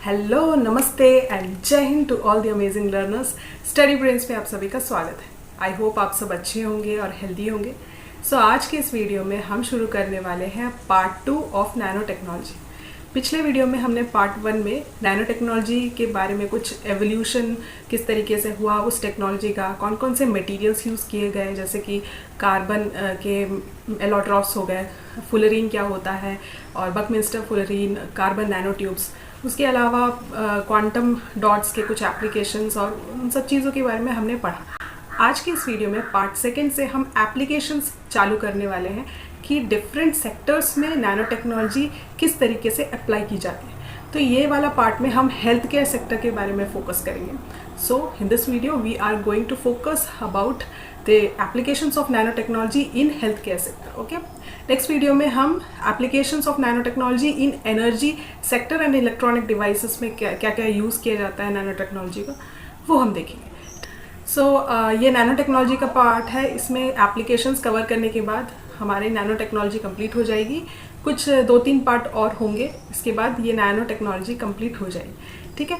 Hello, namaste and Jai Hind to all the amazing learners. Study brains में आप सभी का स्वागत है। आई होप आप सब अच्छे होंगे और हेल्दी होंगे। सो आज के इस वीडियो में हम शुरू करने वाले हैं पार्ट 2 ऑफ नैनो टेक्नोलॉजी। पिछले वीडियो में हमने पार्ट 1 में नैनो टेक्नोलॉजी के बारे में कुछ एवोल्यूशन किस तरीके से हुआ, उस टेक्नोलॉजी का कौन कौन से मटेरियल्स यूज़ किए गए, जैसे कि कार्बन के एलोट्रॉप्स हो गए, फुलरीन क्या होता है और Buckminster fullerene, carbon nano tubes, उसके अलावा क्वांटम डॉट्स के कुछ एप्लीकेशंस और उन सब चीज़ों के बारे में हमने पढ़ा। आज की इस वीडियो में पार्ट 2 से हम एप्लीकेशंस चालू करने वाले हैं कि डिफरेंट सेक्टर्स में नैनो टेक्नोलॉजी किस तरीके से अप्लाई की जाती है। तो ये वाला पार्ट में हम हेल्थ केयर सेक्टर के बारे में फोकस करेंगे। So in this video we are going to focus about the applications of nano technology in health care sector. Okay, next video में हम applications of nano technology in energy sector and electronic devices में क्या क्या use किया जाता है nano technology का, वो हम देखेंगे। ये नैनो टेक्नोलॉजी का पार्ट है। इसमें एप्लीकेशंस कवर करने के बाद हमारी नैनो टेक्नोलॉजी कंप्लीट हो जाएगी। कुछ 2-3 पार्ट और होंगे, इसके बाद ये नैनो टेक्नोलॉजी कंप्लीट हो जाएगी। ठीक है,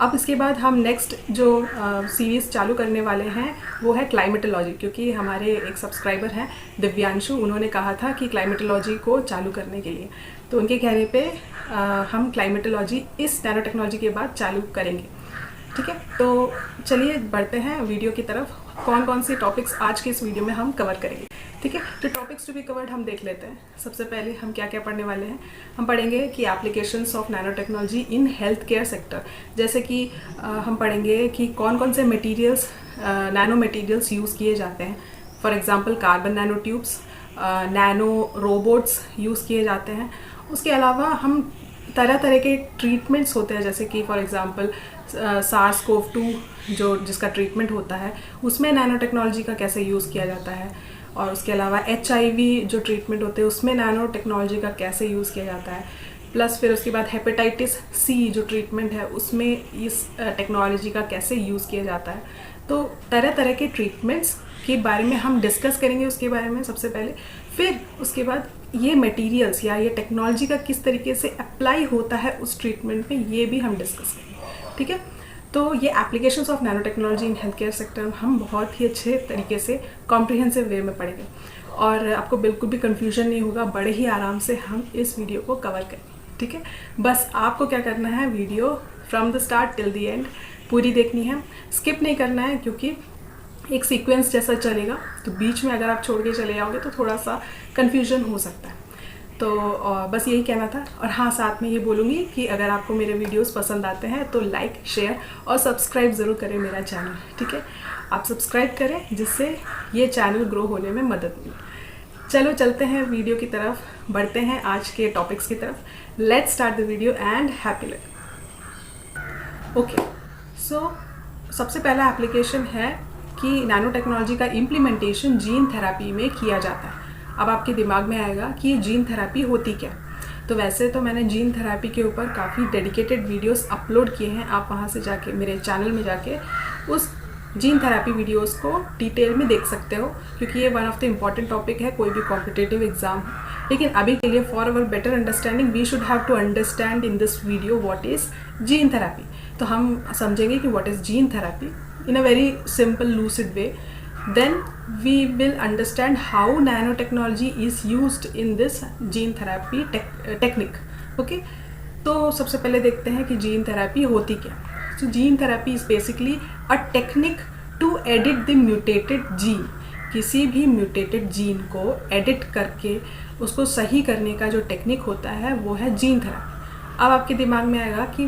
अब इसके बाद हम नेक्स्ट जो सीरीज़ चालू करने वाले हैं वो है क्लाइमेटोलॉजी, क्योंकि हमारे एक सब्सक्राइबर हैं दिव्यांशु, उन्होंने कहा था कि क्लाइमेटोलॉजी को चालू करने के लिए, तो उनके कहने पे हम क्लाइमेटोलॉजी इस नैनो टेक्नोलॉजी के बाद चालू करेंगे। ठीक है, तो चलिए बढ़ते हैं वीडियो की तरफ। कौन कौन से टॉपिक्स आज के इस वीडियो में हम कवर करेंगे। ठीक है, तो टॉपिक्स टू बी कवर्ड हम देख लेते हैं। सबसे पहले हम क्या क्या पढ़ने वाले हैं। हम पढ़ेंगे कि applications of nano technology in health care sector, जैसे कि हम पढ़ेंगे कि कौन कौन से मटेरियल्स, नैनो मटेरियल्स यूज़ किए जाते हैं। For example carbon nano tubes, nano robots use किए जाते हैं। उसके अलावा हम तरह तरह के ट्रीटमेंट्स होते हैं, जैसे कि फॉर एग्जांपल SARS-CoV-2 जिसका ट्रीटमेंट होता है उसमें नैनो टेक्नोलॉजी का कैसे यूज़ किया जाता है, और उसके अलावा HIV जो ट्रीटमेंट होते हैं उसमें नैनो टेक्नोलॉजी का कैसे यूज़ किया जाता है। प्लस फिर उसके बाद हेपेटाइटिस C जो ट्रीटमेंट है उसमें इस टेक्नोलॉजी का कैसे यूज़ किया जाता है। तो तरह तरह के ट्रीटमेंट्स के बारे में हम डिस्कस करेंगे उसके बारे में सबसे पहले। फिर उसके बाद ये मटेरियल्स या ये टेक्नोलॉजी का किस तरीके से अप्लाई होता है उस ट्रीटमेंट में, ये भी हम डिस्कस करेंगे। ठीक है, तो ये applications of nano technology in health care sector हम बहुत ही अच्छे तरीके से कॉम्प्रिहेंसिव वे में पढ़ेंगे और आपको बिल्कुल भी कन्फ्यूजन नहीं होगा। बड़े ही आराम से हम इस वीडियो को कवर करेंगे। ठीक है, बस आपको क्या करना है, video from the start till the end पूरी देखनी है, स्किप नहीं करना है, क्योंकि एक सीक्वेंस जैसा चलेगा, तो बीच में अगर आप छोड़ के चले जाओगे तो थोड़ा सा कन्फ्यूजन हो सकता है। तो बस यही कहना था। और हाँ, साथ में ये बोलूँगी कि अगर आपको मेरे वीडियोस पसंद आते हैं तो लाइक, शेयर और सब्सक्राइब ज़रूर करें मेरा चैनल। ठीक है, आप सब्सक्राइब करें जिससे ये चैनल ग्रो होने में मदद मिले। चलो चलते हैं वीडियो की तरफ, बढ़ते हैं आज के टॉपिक्स की तरफ। Let's start the video and happy learning. Okay, so सबसे पहला एप्लीकेशन है कि नैनो टेक्नोलॉजी का इम्प्लीमेंटेशन जीन थेरेपी में किया जाता है। अब आपके दिमाग में आएगा कि ये जीन थेरेपी होती क्या। तो वैसे तो मैंने जीन थेरेपी के ऊपर काफ़ी डेडिकेटेड वीडियोस अपलोड किए हैं, आप वहाँ से जाके मेरे चैनल में जाके उस जीन थेरेपी वीडियोस को डिटेल में देख सकते हो, क्योंकि ये one of the important topic है कोई भी कॉम्पिटिटिव एग्जाम हो। लेकिन अभी के लिए for our better understanding we should have to understand in this video what is gene therapy. तो हम समझेंगे कि what is gene therapy in a very simple lucid way, then we will understand how nanotechnology is used in this gene therapy technique. Okay, तो सबसे पहले देखते हैं कि जीन थेरेपी होती क्या। So gene therapy is basically a technique to edit the mutated gene. किसी भी म्यूटेटेड जीन को एडिट करके उसको सही करने का जो टेक्निक होता है वो है जीन थेरेपी। अब आपके दिमाग में आएगा कि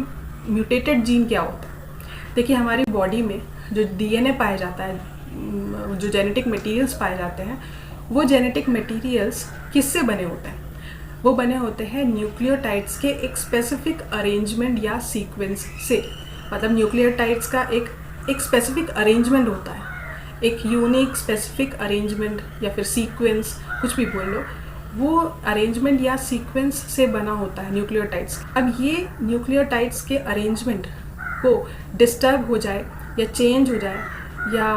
म्यूटेटेड जीन क्या होता है। देखिए, हमारी बॉडी में जो DNA पाया जाता है, जो जेनेटिक मटेरियल्स पाए जाते हैं, वो जेनेटिक मटेरियल्स किससे बने होते हैं? वो बने होते हैं न्यूक्लियोटाइड्स के एक स्पेसिफिक अरेंजमेंट या सीक्वेंस से। मतलब न्यूक्लियोटाइड्स का एक स्पेसिफिक अरेंजमेंट होता है, एक यूनिक स्पेसिफिक अरेंजमेंट या फिर सीक्वेंस, कुछ भी बोल लो, वो अरेंजमेंट या सीक्वेंस से बना होता है न्यूक्लियोटाइड्स। अब ये न्यूक्लियोटाइड्स के अरेंजमेंट को डिस्टर्ब हो जाए या चेंज हो जाए या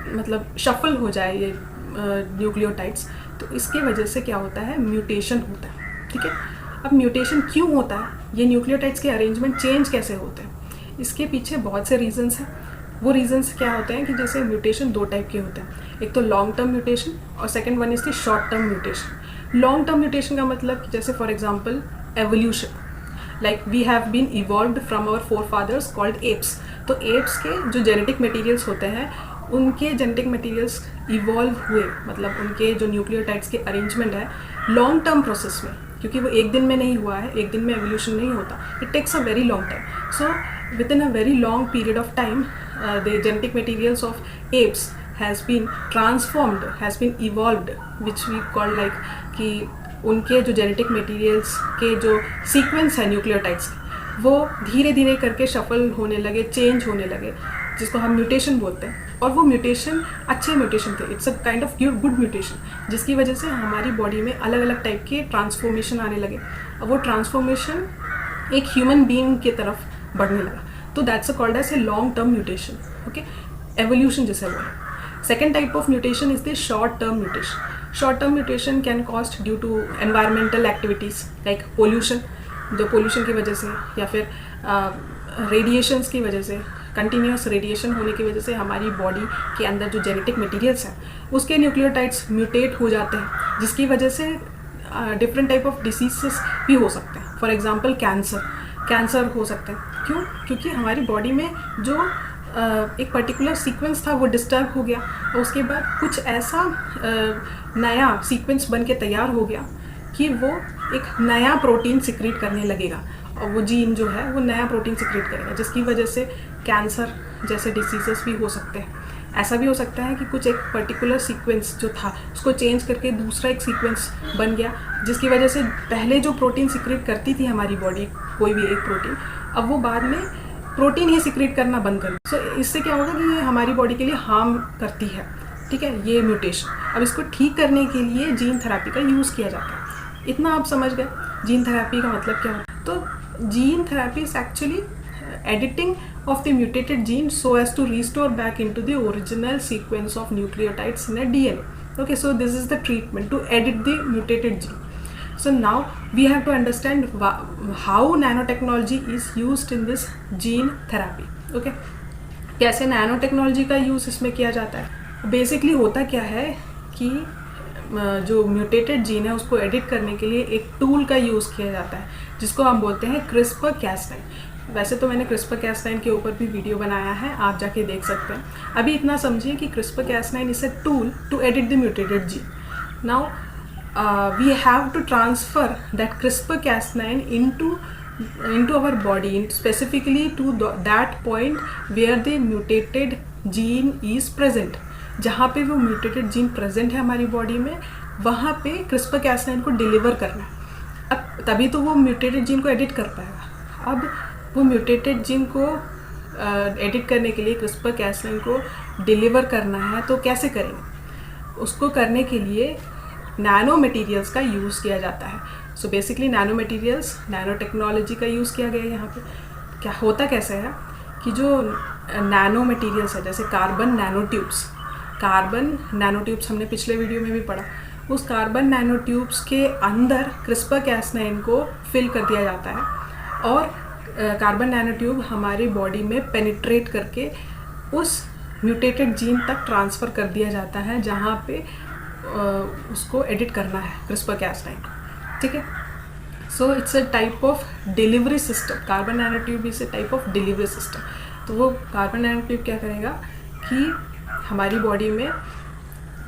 मतलब शफल हो जाए ये न्यूक्लियोटाइड्स, तो इसके वजह से क्या होता है, म्यूटेशन होता है। ठीक है, अब म्यूटेशन क्यों होता है ये न्यूक्लियोटाइड्स के अरेंजमेंट चेंज कैसे होते हैं, इसके पीछे बहुत से रीजंस हैं। वो रीजंस क्या होते हैं कि जैसे म्यूटेशन दो टाइप के होते हैं, एक तो लॉन्ग टर्म म्यूटेशन और second one is the short term mutation. Long term mutation का मतलब कि जैसे for example evolution, like we have been evolved from our forefathers called apes. तो एप्स के जो जेनेटिक मटेरियल्स होते हैं, उनके जेनेटिक मटेरियल्स इवॉल्व हुए, मतलब उनके जो न्यूक्लियोटाइड्स के अरेंजमेंट है लॉन्ग टर्म प्रोसेस में, क्योंकि वो एक दिन में नहीं हुआ है, एक दिन में एवोल्यूशन नहीं होता, it takes a very long time. So within a very long period of time, the genetic materials of apes has been transformed, has been evolved, which we call like कि उनके जो जेनेटिक मटेरियल्स के जो sequence है nucleotides के, वो धीरे धीरे करके शफल होने लगे, चेंज होने लगे, जिसको हम म्यूटेशन बोलते हैं। और वो म्यूटेशन अच्छे म्यूटेशन थे, it's a kind of good mutation, जिसकी वजह से हमारी बॉडी में अलग अलग टाइप के ट्रांसफॉर्मेशन आने लगे, और वो ट्रांसफॉर्मेशन एक ह्यूमन बीइंग की तरफ बढ़ने लगा। तो that's called as a long term mutation, okay, evolution जिसे बोले। Second type of mutation is the short term mutation. Short term mutation can cost due to environmental activities like pollution, जो pollution की वजह से या फिर रेडिएशंस की वजह से, कंटिन्यूस रेडिएशन होने की वजह से हमारी बॉडी के अंदर जो जेनेटिक मटेरियल्स हैं उसके न्यूक्लियोटाइड्स म्यूटेट हो जाते हैं, जिसकी वजह से डिफरेंट टाइप ऑफ डिसीजेस भी हो सकते हैं। फॉर एग्जांपल कैंसर हो सकते हैं। क्यों? क्योंकि हमारी बॉडी में जो एक पर्टिकुलर सीक्वेंस था वो डिस्टर्ब हो गया, और उसके बाद कुछ ऐसा नया सीक्वेंस बन के तैयार हो गया कि वो एक नया प्रोटीन सिक्रीट करने लगेगा, और वो जीन जो है वो नया प्रोटीन सिक्रीट करेगा, जिसकी वजह से कैंसर जैसे डिसीजेस भी हो सकते हैं। ऐसा भी हो सकता है कि कुछ एक पर्टिकुलर सीक्वेंस जो था उसको चेंज करके दूसरा एक सीक्वेंस बन गया, जिसकी वजह से पहले जो प्रोटीन सिक्रीट करती थी हमारी बॉडी, कोई भी एक प्रोटीन, अब वो बाद में प्रोटीन ही सिक्रीट करना बंद कर। सो इससे क्या होगा कि ये हमारी बॉडी के लिए हार्म करती है, ठीक है, ये म्यूटेशन। अब इसको ठीक करने के लिए जीन थेरेपी का यूज़ किया जाता है। इतना आप समझ गए जीन थेरेपी का मतलब क्या होता है। तो gene therapy is actually editing of the mutated gene so as to restore back into the original sequence of nucleotides in a DNA. Okay, so this is the treatment to edit the mutated gene. So now we have to understand how nanotechnology is used in this gene therapy. Okay, कैसे nanotechnology का use इसमें किया जाता है। Basically होता क्या है कि जो म्यूटेटेड जीन है उसको एडिट करने के लिए एक टूल का यूज़ किया जाता है, जिसको हम बोलते हैं CRISPR-Cas9। वैसे तो मैंने CRISPR-Cas9 के ऊपर भी वीडियो बनाया है, आप जाके देख सकते हैं। अभी इतना समझिए कि CRISPR-Cas9 is a tool to edit the mutated gene. Now we have to transfer that CRISPR-Cas9 into our body, specifically to that point where the mutated gene is present। जहाँ पे वो म्यूटेटेड जीन प्रेजेंट है हमारी body में, वहाँ पे CRISPR-Cas9 को deliver करना है। अब तभी तो वो म्यूटेटेड जीन को एडिट कर पाएगा। अब वो म्यूटेटेड जीन को एडिट करने के लिए CRISPR-Cas9 को डिलीवर करना है, तो कैसे करेंगे? उसको करने के लिए नैनो मटेरियल्स का यूज़ किया जाता है। So basically nano materials, nano technology का यूज़ किया गया है यहाँ पे। क्या होता कैसे है कि जो नैनो मटेरियल्स है, जैसे कार्बन नैनो ट्यूब्स हमने पिछले वीडियो में भी पढ़ा, उस कार्बन नैनो ट्यूब्स के अंदर CRISPR-Cas9 को फिल कर दिया जाता है, और कार्बन नैनो ट्यूब हमारी बॉडी में पेनिट्रेट करके उस म्यूटेटेड जीन तक ट्रांसफ़र कर दिया जाता है, जहाँ पे उसको एडिट करना है CRISPR-Cas9, ठीक है। So it's a type of delivery system. Carbon nano tube is a type of delivery system. तो वो कार्बन नैनो ट्यूब क्या करेगा कि हमारी बॉडी में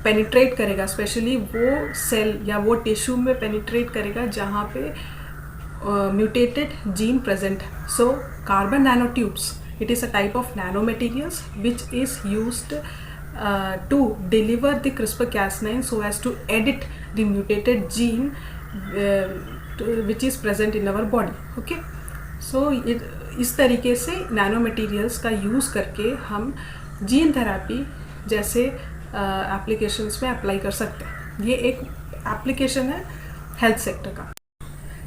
पेनिट्रेट करेगा, स्पेशली वो सेल या वो टिश्यू में पेनिट्रेट करेगा जहाँ पे mutated gene present. So carbon nanotubes, it is a type of nanomaterials which is used to deliver the CRISPR-Cas9 so as to edit the mutated gene which is present in our body. Okay, so इस तरीके से nano materials का use करके हम gene therapy जैसे applications में apply कर सकते हैं। ये एक एप्लीकेशन है हेल्थ सेक्टर का।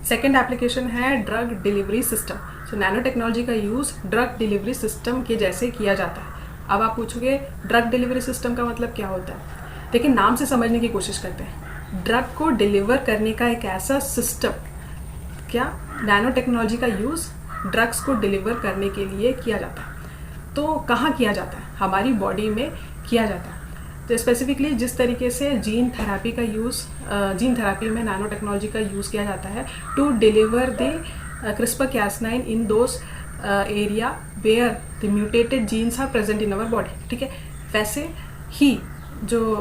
सेकेंड एप्लीकेशन है ड्रग डिलीवरी सिस्टम। सो नैनो टेक्नोलॉजी का यूज़ ड्रग डिलीवरी सिस्टम के जैसे किया जाता है। अब आप पूछोगे ड्रग डिलीवरी सिस्टम का मतलब क्या होता है? लेकिन नाम से समझने की कोशिश करते हैं। ड्रग को डिलीवर करने का एक ऐसा सिस्टम, क्या नैनो टेक्नोलॉजी का यूज़ ड्रग्स को डिलीवर करने के लिए किया जाता है। तो कहाँ किया जाता है? हमारी बॉडी में किया जाता है। तो स्पेसिफिकली जिस तरीके से जीन थेरेपी में नैनो टेक्नोलॉजी का यूज़ किया जाता है to deliver the CRISPR-Cas9 in those area where the mutated genes are present in our body, ठीक है। वैसे ही जो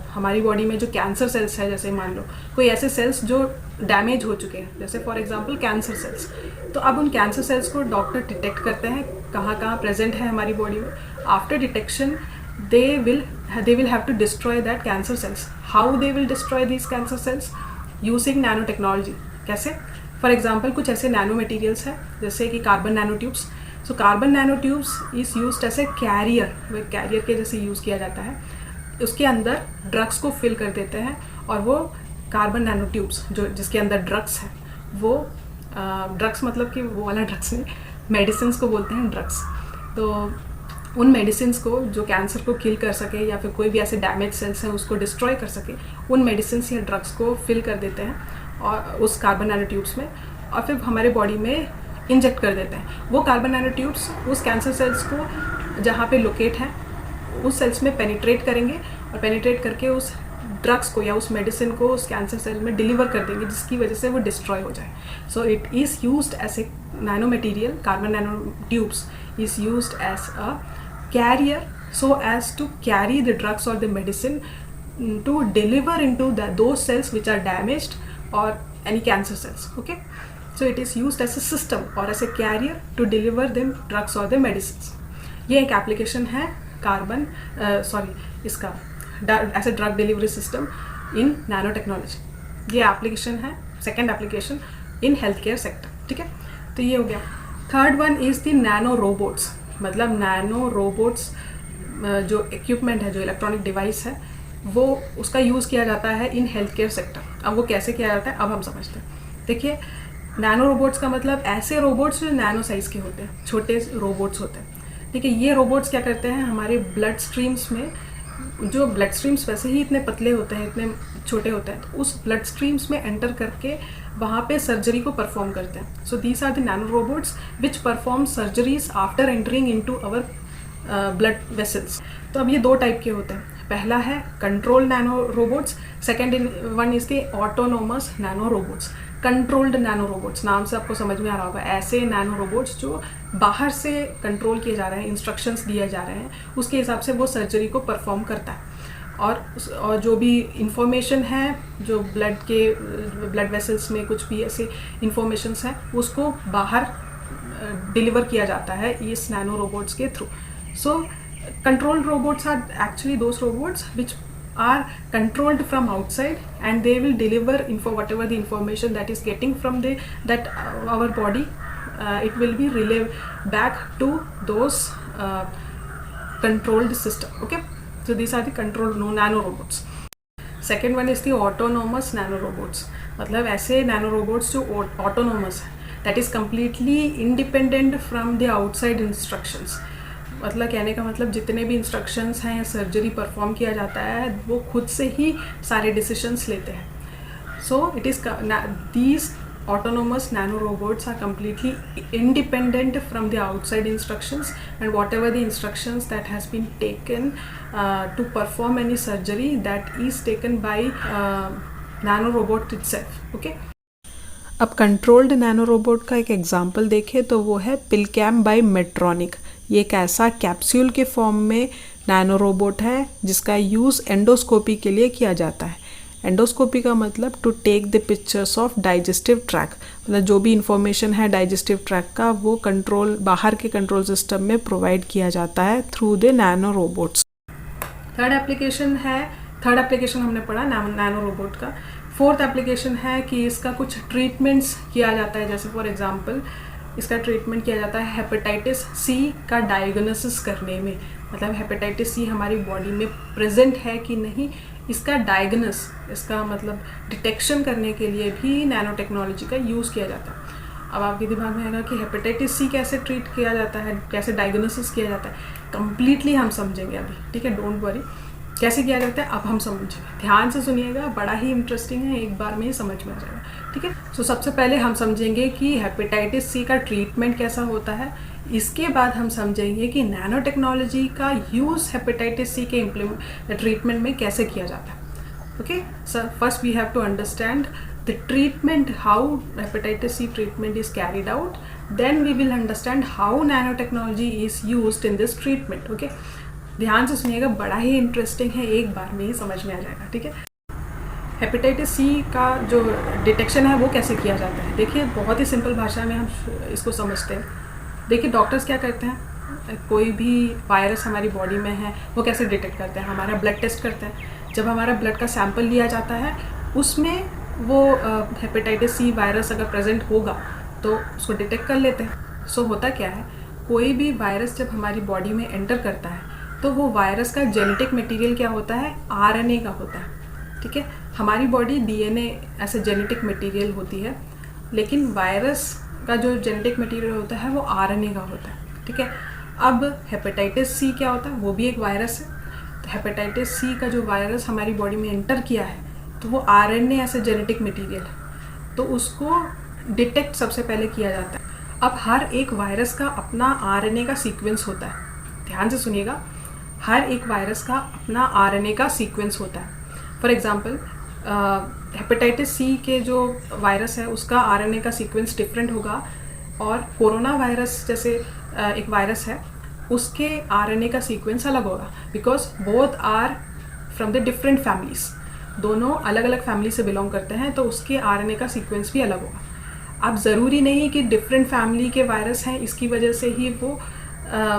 हमारी बॉडी में जो कैंसर सेल्स है, जैसे मान लो कोई ऐसे सेल्स जो डैमेज हो चुके हैं, जैसे फॉर एग्जांपल कैंसर सेल्स, तो अब उन कैंसर सेल्स को डॉक्टर डिटेक्ट करते हैं कहाँ कहाँ प्रेजेंट है हमारी बॉडी में। After detection they will have to destroy that cancer cells. How they will destroy these cancer cells? Using nanotechnology. कैसे? फॉर एग्जाम्पल कुछ ऐसे नैनो मटेरियल्स हैं जैसे कि carbon nano tubes. So carbon nano tubes is used as a carrier, वो carrier के जैसे use किया जाता है। उसके अंदर ड्रग्स को फिल कर देते हैं और वो कार्बन नैनो ट्यूब्स जो जिसके अंदर ड्रग्स है, वो ड्रग्स मतलब कि वो वाला ड्रग्स नहीं, मेडिसिन को बोलते हैं ड्रग्स। तो उन मेडिसिन को जो कैंसर को किल कर सके या फिर कोई भी ऐसे डैमेज सेल्स हैं उसको डिस्ट्रॉय कर सके, उन मेडिसिन या ड्रग्स को फिल कर देते हैं और उस कार्बन नैनो ट्यूब्स में, और फिर हमारे बॉडी में इंजेक्ट कर देते हैं। वो कार्बन नैनो ट्यूब्स उस कैंसर सेल्स को जहाँ पे लोकेट हैं उस सेल्स में पेनिट्रेट करेंगे और पेनिट्रेट करके उस ड्रग्स को या उस मेडिसिन को उस कैंसर सेल में डिलीवर कर देंगे, जिसकी वजह से वो डिस्ट्रॉय हो जाए। So it is used as a nano material, carbon nano tubes is used as a carrier so as to carry the drugs or the medicine to deliver into those cells which are damaged or any cancer cells. Okay, so it is used as a system or as a carrier to deliver them drugs or the medicines. ये एक application है इसका as a drug delivery system in nano technology. ये application है, second application in health care sector, ठीक है। तो ये हो गया। Third one is the nano robots, मतलब नैनो रोबोट्स जो इक्विपमेंट है, जो इलेक्ट्रॉनिक डिवाइस है, वो उसका यूज़ किया जाता है इन हेल्थ केयर सेक्टर। अब वो कैसे किया जाता है अब हम समझते हैं। देखिए, नैनो रोबोट्स का मतलब ऐसे रोबोट्स जो नैनो साइज़ के होते हैं, छोटे रोबोट्स होते हैं, ठीक है। ये रोबोट्स क्या करते हैं, हमारे ब्लड स्ट्रीम्स में, जो ब्लड स्ट्रीम्स वैसे ही इतने पतले होते हैं, इतने छोटे होते हैं, तो उस ब्लड स्ट्रीम्स में एंटर करके वहाँ पे सर्जरी को परफॉर्म करते हैं। So these are the nano robots which perform surgeries after entering into our blood vessels. तो अब ये दो टाइप के होते हैं। पहला है controlled nano robots, second one is the autonomous nano robots. Controlled nano robots, नाम से आपको समझ में आ रहा होगा, ऐसे नैनो रोबोट्स जो बाहर से कंट्रोल किए जा रहे हैं, इंस्ट्रक्शंस दिए जा रहे हैं, उसके हिसाब से वो सर्जरी को परफॉर्म करता है। और जो भी इंफॉर्मेशन है, जो ब्लड वेसल्स में कुछ भी ऐसे इंफॉर्मेशंस हैं, उसको बाहर डिलीवर किया जाता है इस नैनो रोबोट्स के थ्रू। So controlled robots are actually those robots which are controlled from outside and they will deliver whatever the information that is getting from our body, it will be relayed back to those controlled system. Okay, so these are the controlled nano robots. Second one is the autonomous nano robots, मतलब ऐसे nano robots जो autonomous है, that is completely independent from the outside instructions। मतलब कहने का मतलब जितने भी इंस्ट्रक्शंस हैं या सर्जरी परफॉर्म किया जाता है, वो खुद से ही सारे डिसीजंस लेते हैं। सो it is these autonomous nano robots are completely independent from the outside instructions, and whatever the instructions that has been taken to perform any surgery, that is taken by nano robot itself. Okay, अब controlled nano robot का एक example देखें तो वो है पिलकैम bye Medtronic. ये एक ऐसा कैप्सूल के फॉर्म में नैनो रोबोट है जिसका यूज़ एंडोस्कोपी के लिए किया जाता है। एंडोस्कोपी का मतलब to take the pictures of digestive track, मतलब जो भी इंफॉर्मेशन है डाइजेस्टिव ट्रैक का, वो कंट्रोल बाहर के कंट्रोल सिस्टम में प्रोवाइड किया जाता है through the nano robots. Third application हमने पढ़ा नैनो रोबोट का। फोर्थ एप्लीकेशन है कि इसका कुछ ट्रीटमेंट्स किया जाता है, जैसे फॉर एग्जांपल इसका ट्रीटमेंट किया जाता है हेपेटाइटिस सी का डायग्नोसिस करने में। मतलब हेपेटाइटिस सी हमारी बॉडी में प्रेजेंट है कि नहीं, इसका इसका मतलब डिटेक्शन करने के लिए भी नैनो टेक्नोलॉजी का यूज़ किया जाता है। अब आपके दिमाग में आएगा कि हेपेटाइटिस सी कैसे ट्रीट किया जाता है, कैसे डायग्नोसिस किया जाता है, कम्प्लीटली हम समझेंगे अभी, ठीक है, डोंट वरी, कैसे किया जाता है अब हम समझेंगे, ध्यान से सुनिएगा, बड़ा ही इंटरेस्टिंग है, एक बार में ही समझ में आ जाएगा, ठीक है। सो सबसे पहले हम समझेंगे कि हेपेटाइटिस सी का ट्रीटमेंट कैसा होता है, इसके बाद हम समझेंगे कि नैनो टेक्नोलॉजी का यूज़ हेपेटाइटिस सी के ट्रीटमेंट में कैसे किया जाता है। Okay, so first we have to understand the treatment, how hepatitis C treatment is carried out. Then we will understand how nanotechnology is used in this treatment. Okay, ध्यान से सुनिएगा, बड़ा ही इंटरेस्टिंग है, एक बार में ही समझ में आ जाएगा, ठीक है। हेपेटाइटिस सी का जो डिटेक्शन है वो कैसे किया जाता है, देखिए बहुत ही सिंपल भाषा में हम इसको समझते हैं। देखिए डॉक्टर्स क्या करते हैं, कोई भी वायरस हमारी बॉडी में है वो कैसे डिटेक्ट करते हैं, हमारा ब्लड टेस्ट करते हैं। जब हमारा ब्लड का सैंपल लिया जाता है उसमें वो हेपेटाइटिस सी वायरस अगर प्रेजेंट होगा तो उसको डिटेक्ट कर लेते हैं। सो होता क्या है, कोई भी वायरस जब हमारी बॉडी में एंटर करता है तो वो वायरस का जेनेटिक मटेरियल क्या होता है, आरएनए का होता है, ठीक है। हमारी बॉडी डीएनए ऐसे जेनेटिक मटेरियल होती है, लेकिन वायरस का जो जेनेटिक मटेरियल होता है वो आरएनए का होता है, ठीक है। अब हेपेटाइटिस सी क्या होता है, वो भी एक वायरस है। तो हेपेटाइटिस सी का जो वायरस हमारी बॉडी में एंटर किया है तो वो आरएनए ऐसे जेनेटिक मटेरियल है, तो उसको डिटेक्ट सबसे पहले किया जाता है। अब हर एक वायरस का अपना आरएनए का सीक्वेंस होता है, ध्यान से सुनिएगा, हर एक वायरस का अपना आरएनए का सीक्वेंस होता है। फॉर एग्जांपल हेपेटाइटिस सी के जो वायरस है उसका आरएनए का सीक्वेंस डिफरेंट होगा, और कोरोना वायरस जैसे एक वायरस है उसके आरएनए का सीक्वेंस अलग होगा, because both are from the different families, दोनों अलग अलग फैमिली से बिलोंग करते हैं, तो उसके आरएनए का सीक्वेंस भी अलग होगा। अब ज़रूरी नहीं कि डिफरेंट फैमिली के वायरस हैं इसकी वजह से ही वो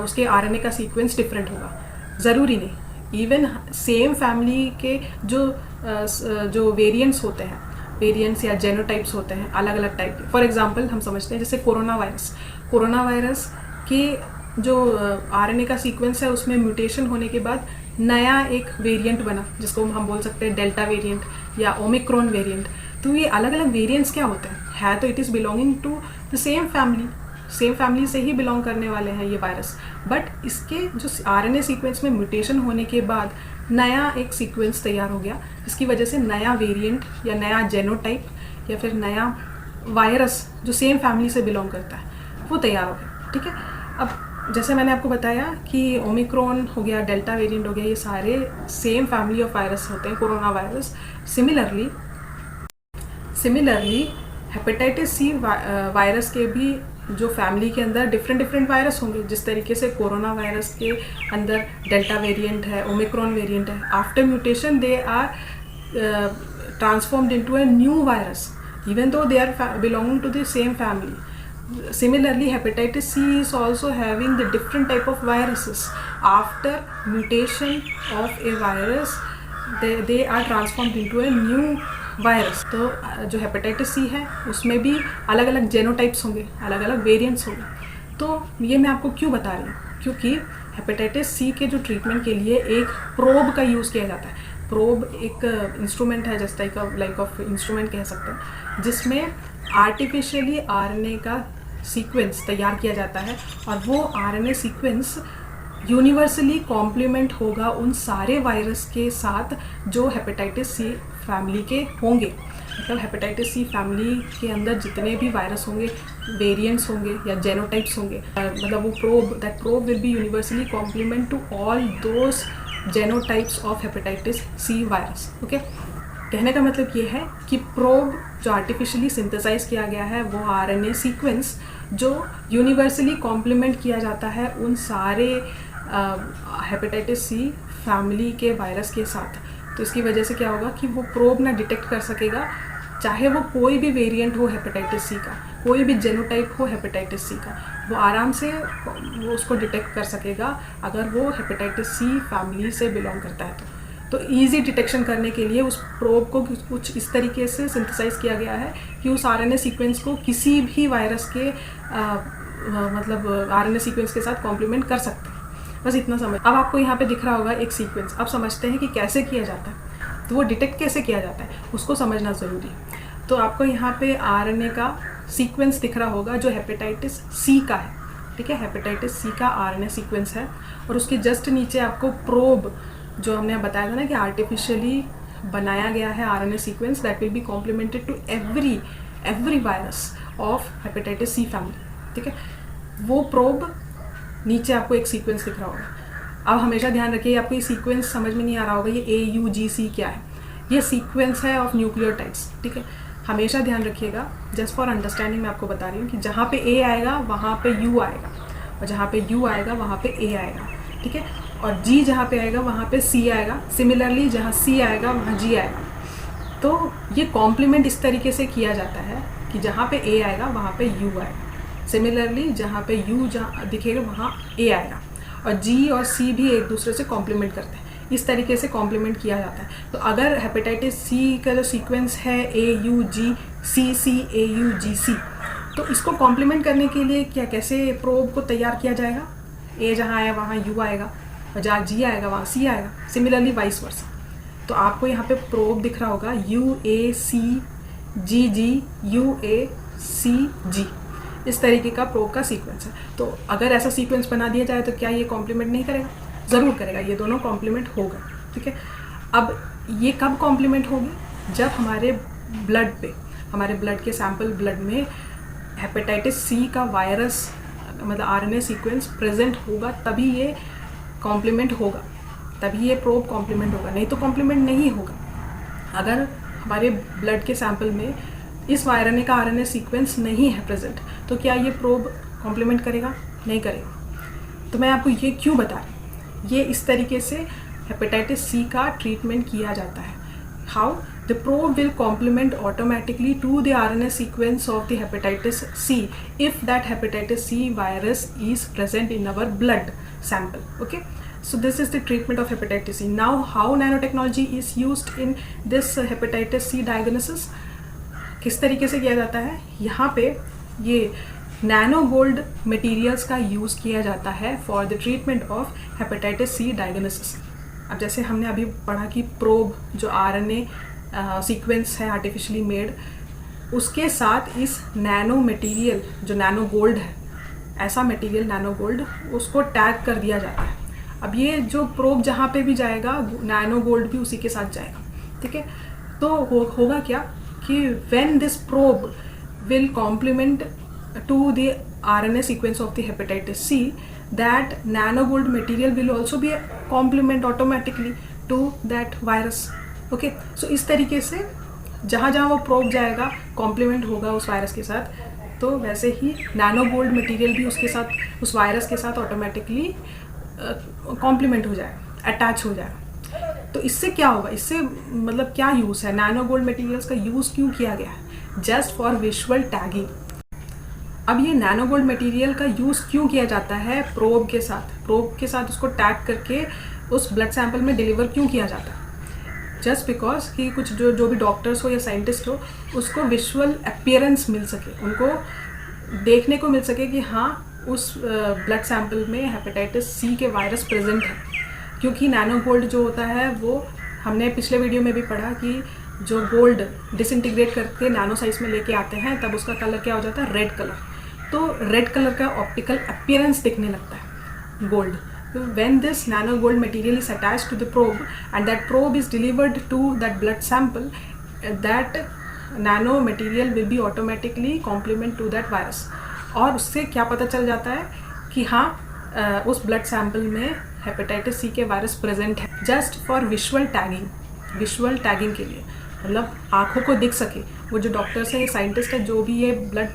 उसके आरएनए का सीक्वेंस डिफरेंट होगा, ज़रूरी नहीं। इवन सेम फैमिली के जो वेरिएंट्स होते हैं, वेरिएंट्स या जेनोटाइप्स होते हैं अलग अलग टाइप के। फॉर एग्जांपल हम समझते हैं जैसे कोरोना वायरस के जो आरएनए का सीक्वेंस है उसमें म्यूटेशन होने के बाद नया एक वेरिएंट बना, जिसको हम बोल सकते हैं डेल्टा वेरिएंट या ओमिक्रॉन वेरिएंट। तो ये अलग अलग वेरिएंट्स क्या होते हैं, तो it is belonging to the same family से ही बिलोंग करने वाले हैं ये वायरस, बट इसके जो आरएनए सीक्वेंस में म्यूटेशन होने के बाद नया एक सीक्वेंस तैयार हो गया, जिसकी वजह से नया वेरिएंट या नया जेनोटाइप या फिर नया वायरस जो सेम फैमिली से बिलोंग करता है वो तैयार हो गया, ठीक है। अब जैसे मैंने आपको बताया कि ओमिक्रॉन हो गया, डेल्टा वेरिएंट हो गया, ये सारे सेम फैमिली ऑफ वायरस होते हैं, corona virus. Similarly hepatitis C virus के भी जो फैमिली के अंदर डिफरेंट वायरस होंगे, जिस तरीके से कोरोना वायरस के अंदर डेल्टा वेरिएंट है, ओमिक्रॉन वेरिएंट है, after mutation they are transformed into a new virus even though they are belonging to the same family. Similarly, hepatitis C is also having the different type of viruses. After mutation of a virus, they are transformed into a new virus. तो जो hepatitis C है उसमें भी अलग अलग genotypes होंगे, अलग अलग वेरिएंट्स होंगे। तो ये मैं आपको क्यों बता रही हूँ, क्योंकि हेपेटाइटिस सी के जो ट्रीटमेंट के लिए एक प्रोब का यूज़ किया जाता है। प्रोब एक इंस्ट्रूमेंट है, जैसे लाइक ऑफ इंस्ट्रूमेंट कह सकते हैं, जिसमें आर्टिफिशियली आरएनए का सीक्वेंस तैयार किया जाता है, और वो आरएनए सीक्वेंस यूनिवर्सली कॉम्प्लीमेंट होगा उन सारे वायरस के साथ जो हेपेटाइटिस सी फैमिली के होंगे। मतलब हेपेटाइटिस सी फैमिली के अंदर जितने भी वायरस होंगे, वेरिएंट्स होंगे या जेनोटाइप्स होंगे, मतलब वो that probe will be universally complement to all those genotypes of hepatitis C virus. Okay, कहने का मतलब ये है कि प्रोब जो आर्टिफिशियली सिंथेसाइज किया गया है वो आरएनए सीक्वेंस जो यूनिवर्सली कॉम्प्लीमेंट किया जाता है उन सारे हेपेटाइटिस सी फैमिली के वायरस के साथ। तो इसकी वजह से क्या होगा कि वो प्रोब ना डिटेक्ट कर सकेगा, चाहे वो कोई भी वेरिएंट हो हेपेटाइटिस सी का, कोई भी जेनोटाइप हो हेपेटाइटिस सी का, वो आराम से वो उसको डिटेक्ट कर सकेगा अगर वो हेपेटाइटिस सी फैमिली से बिलोंग करता है। तो ईजी डिटेक्शन करने के लिए उस प्रोब को कुछ इस तरीके से सिंथेसाइज किया गया है कि उस आरएनए सीक्वेंस को किसी भी वायरस के मतलब आरएनए सीक्वेंस के साथ कॉम्प्लीमेंट कर सकते हैं। बस इतना समझ। अब आपको यहाँ पे दिख रहा होगा एक सीक्वेंस। अब समझते हैं कि कैसे किया जाता है, तो वो डिटेक्ट कैसे किया जाता है उसको समझना ज़रूरी है। तो आपको यहाँ पे आरएनए का सीक्वेंस दिख रहा होगा जो हेपेटाइटिस सी का है, ठीक है। हेपेटाइटिस सी का आरएनए सीक्वेंस है, और उसके जस्ट नीचे आपको प्रोब जो हमने बताया था ना कि आर्टिफिशियली बनाया गया है RNA sequence that will be complemented to every virus of hepatitis C family, ठीक है। वो प्रोब नीचे आपको एक सीक्वेंस दिख रहा होगा। अब हमेशा ध्यान रखिए, आपको ये सीक्वेंस समझ में नहीं आ रहा होगा ये AUGC क्या है। ये सीक्वेंस है ऑफ न्यूक्लियोटाइड्स, ठीक है। हमेशा ध्यान रखिएगा, जस्ट फॉर अंडरस्टैंडिंग मैं आपको बता रही हूँ कि जहाँ पे A आएगा वहाँ पे U आएगा, और जहाँ पे U आएगा वहाँ पे A आएगा, ठीक है। और G जहाँ पे आएगा वहाँ पे C आएगा। सिमिलरली जहाँ C आएगा वहाँ G आएगा। तो ये कॉम्प्लीमेंट इस तरीके से किया जाता है कि जहाँ पे A आएगा वहाँ पे U आएगा। सिमिलरली जहाँ पे U जहाँ दिखेगा वहाँ A आएगा, और G और C भी एक दूसरे से कॉम्प्लीमेंट करते हैं। इस तरीके से कॉम्प्लीमेंट किया जाता है। तो अगर हेपेटाइटिस सी का जो सीक्वेंस है AUGCC AUGC, तो इसको कॉम्प्लीमेंट करने के लिए क्या कैसे प्रोब को तैयार किया जाएगा? A जहाँ आया वहाँ U आएगा, और जहाँ G आएगा वहाँ C आएगा। Similarly vice versa. तो आपको यहाँ पे प्रोब दिख रहा होगा UACGG इस तरीके का प्रोब का सीक्वेंस है। तो अगर ऐसा सीक्वेंस बना दिया जाए तो क्या ये कॉम्प्लीमेंट नहीं करेगा? ज़रूर करेगा, ये दोनों कॉम्प्लीमेंट होगा, ठीक है। अब ये कब कॉम्प्लीमेंट होगी? जब हमारे ब्लड के सैंपल ब्लड में हेपेटाइटिस सी का वायरस मतलब आरएनए सीक्वेंस प्रेजेंट होगा, तभी ये कॉम्प्लीमेंट होगा, तभी ये प्रोब कॉम्प्लीमेंट होगा, नहीं तो कॉम्प्लीमेंट नहीं होगा। अगर हमारे ब्लड के सैंपल में इस आरएनए का आरएनए सीक्वेंस नहीं है प्रेजेंट, तो क्या ये प्रोब कॉम्प्लीमेंट करेगा? नहीं करेगा। तो मैं आपको ये क्यों बता रही हूँ, ये इस तरीके से हेपेटाइटिस सी का ट्रीटमेंट किया जाता है। How? The probe will complement automatically to the RNA sequence of the hepatitis C if that hepatitis C virus is present in our blood sample. Okay, so this is the treatment of hepatitis C. Now how nanotechnology is used in this hepatitis C diagnosis? किस तरीके से किया जाता है? यहाँ पे ये nano gold materials का यूज़ किया जाता है for the treatment of hepatitis C diagnosis. अब जैसे हमने अभी पढ़ा कि प्रोब जो आरएनए सीक्वेंस है आर्टिफिशियली मेड, उसके साथ इस नैनो मटेरियल जो नैनो गोल्ड है, ऐसा मटेरियल नैनो गोल्ड, उसको टैग कर दिया जाता है। अब ये जो प्रोब जहाँ पे भी जाएगा नैनो गोल्ड भी उसी के साथ जाएगा, ठीक है। तो होगा क्या कि when this probe will complement to the RNA sequence of the hepatitis C, that nano gold material will also be complement automatically to that virus. Okay, so इस तरीके से जहाँ जहाँ वो प्रोब जाएगा कॉम्प्लीमेंट होगा उस वायरस के साथ, तो वैसे ही नैनो गोल्ड मटेरियल भी उसके साथ, उस वायरस के साथ ऑटोमेटिकली कॉम्प्लीमेंट हो जाएगा, अटैच हो जाएगा। तो इससे क्या होगा? इससे मतलब क्या यूज़ है? नैनो गोल्ड मटेरियल्स का यूज़ क्यों किया गया है? Just for visual tagging. अब ये नैनो गोल्ड मटेरियल का यूज़ क्यों किया जाता है? प्रोब के साथ उसको टैग करके उस ब्लड सैंपल में डिलीवर क्यों किया जाता है? जस्ट बिकॉज कि कुछ जो भी डॉक्टर्स हो या साइंटिस्ट हो, उसको विजुअल अपीयरेंस मिल सके, उनको देखने को मिल सके कि हाँ उस ब्लड सैंपल में हेपेटाइटिस सी के वायरस प्रेजेंट है। क्योंकि नैनो गोल्ड जो होता है वो हमने पिछले वीडियो में भी पढ़ा कि जो गोल्ड डिसइंटीग्रेट करके नैनो साइज में लेके आते हैं तब उसका कलर क्या हो जाता है? Red colour. तो रेड कलर का ऑप्टिकल अपीयरेंस दिखने लगता है gold. When this nano gold material is attached to the probe and that probe is delivered to that blood sample, that nano material will be automatically complement to that virus। और उससे क्या पता चल जाता है कि हाँ उस ब्लड सैंपल में हेपेटाइटिस सी के वायरस प्रेजेंट है, जस्ट फॉर विजुअल टैगिंग के लिए, मतलब आँखों को दिख सके। वो जो डॉक्टर्स हैं, साइंटिस्ट हैं, जो भी ये ब्लड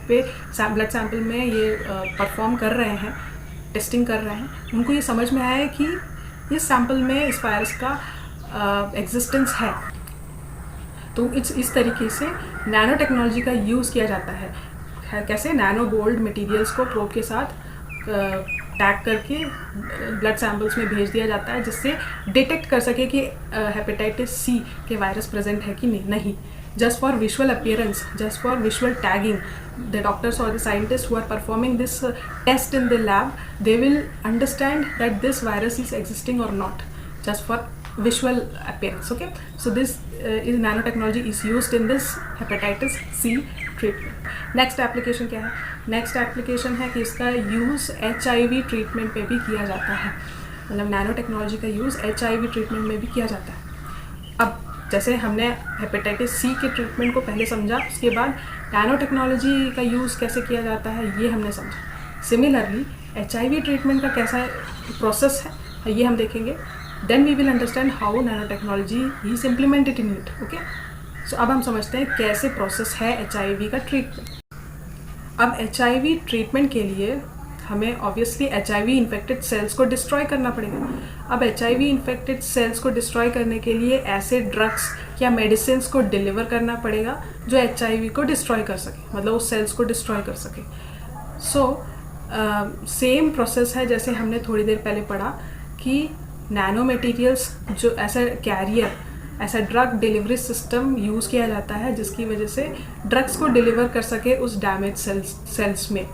सैंपल में ये परफॉर्म कर रहे हैं, टेस्टिंग कर रहे हैं, उनको ये समझ में आया कि इस सैंपल में इस वायरस का एग्जिस्टेंस है। तो इस तरीके से नैनो टेक्नोलॉजी का यूज़ किया जाता है। कैसे? नैनो गोल्ड मटेरियल्स को प्रोब के साथ टैग करके ब्लड सैंपल्स में भेज दिया जाता है, जिससे डिटेक्ट कर सके कि हेपेटाइटिस सी के वायरस प्रेजेंट है कि नहीं। Just for visual appearance, just for visual tagging, the doctors or the scientists who are performing this test in the lab, they will understand that this virus is existing or not, just for visual appearance. Okay, so this is nanotechnology is used in this hepatitis C treatment. Next application क्या है? Next application है कि इसका use HIV treatment पे भी किया जाता है। मतलब नैनो टेक्नोलॉजी का यूज़ HIV ट्रीटमेंट में भी किया जाता है। अब जैसे हमने हेपेटाइटिस सी के ट्रीटमेंट को पहले समझा, उसके बाद नैनो टेक्नोलॉजी का यूज़ कैसे किया जाता है ये हमने समझा। सिमिलरली HIV ट्रीटमेंट का कैसा प्रोसेस है ये हम देखेंगे। Then we will understand how nano technology is implemented in it. Okay, so अब हम समझते हैं कैसे प्रोसेस है HIV का ट्रीटमेंट। अब HIV ट्रीटमेंट के लिए हमें ऑब्वियसली HIV इन्फेक्टेड सेल्स को डिस्ट्रॉय करना पड़ेगा। अब HIV इन्फेक्टेड सेल्स को डिस्ट्रॉय करने के लिए ऐसे ड्रग्स या मेडिसिन को डिलीवर करना पड़ेगा जो HIV को डिस्ट्रॉय कर सके, मतलब उस सेल्स को डिस्ट्रॉय कर सके। सो सेम प्रोसेस है जैसे हमने थोड़ी देर पहले पढ़ा कि नैनो मटेरियल्स जो ऐसा कैरियर, ऐसा ड्रग डिलीवरी सिस्टम यूज़ किया जाता है जिसकी वजह से ड्रग्स को डिलीवर कर सके उस डैमेज सेल्स में।